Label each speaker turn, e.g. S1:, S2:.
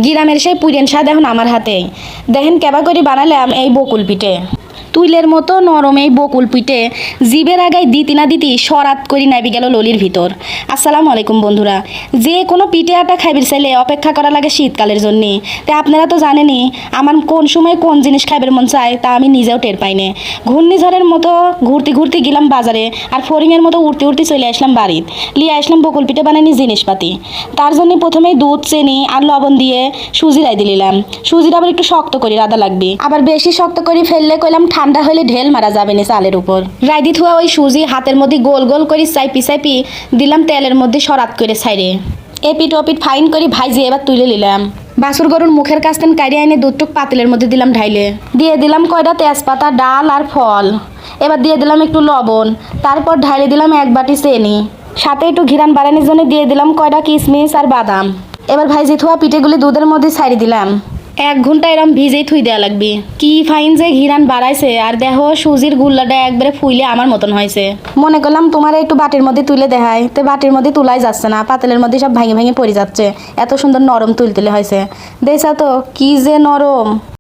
S1: গ্রামের সেই পুরেন স্বাদ এখন আমার হাতেই। দেখেন কেবা করে বানালাম এই বকুল পিঠে। তুইলের মতো নরম এই বকুল পিঠে জিবের আগায় দিতি না দিতি সরাত করি নাবি গেল ললির ভিতর। আসসালামু আলাইকুম বন্ধুরা। যে কোনো পিঠে আটা খাইবির চাইলে অপেক্ষা করা লাগে শীতকালের জন্যে। তাই আপনারা তো জানেনই আমার কোন সময় কোন জিনিস খাইবের মন চায় তা আমি নিজেও টের পাই না। ঘূর্ণিঝড়ের মতো ঘুরতে ঘুরতে গেলাম বাজারে আর ফড়িংয়ের মতো উড়তে উড়তে চলে আসলাম বাড়িতে। লিয়ে আসলাম বকুল পিঠে বানানি জিনিসপাতি। তার জন্য প্রথমেই দুধ চিনি আর লবণ দিয়ে সুজি রাই দিলাম। সুজিটা আবার একটু শক্ত করে রাধা লাগবে, আবার বেশি শক্ত করে ফেললে কইলাম ঠান্ডা হলে ঢেল মারা যাবে না চালের উপর। রাইদি থুয়া ওই সুজি হাতের মধ্যে গোল গোল করে চাইপি চাইপি দিলাম তেলের মধ্যে সরাত করে ছাইরে। এপিট ওপিট ফাইন করে ভাইজে এবার তুলে নিলাম। বাছুর গরুর মুখের কাছটান কাটিয়ে এনে দুধটুক পাতিলের মধ্যে দিলাম ঢাইলে। দিয়ে দিলাম কয়টা তেজপাতা, ডাল আর ফল। এবার দিয়ে দিলাম একটু লবণ, তারপর ঢাইলে দিলাম এক বাটি চিনি, সাথে একটু ঘিরান বাড়ানোর জন্য দিয়ে দিলাম কয়টা কিশমিশ আর বাদাম। এবার ভাইজে থুয়া পিঠেগুলি দুধের মধ্যে ছাড়ি দিলাম। 1 ঘন্টা এরম ভিজেই থুই দেওয়া লাগবে। কি ফাইন যে ঘিরান বাড়াইছে, আর দেখো সুজির গুল্লাটা একবারে ফুইলে আমার মতন হয়েছে। মনে করলাম তোমার একটু বাটির মধ্যে তুলে দেখাই, তো বাটির মধ্যে তুলাই যাচ্ছে না, পাতিলের মধ্যে সব ভেঙে ভেঙে পড়ে যাচ্ছে। এত সুন্দর নরম তুলতুলে হয়েছে, দেখছা তো কি যে নরম।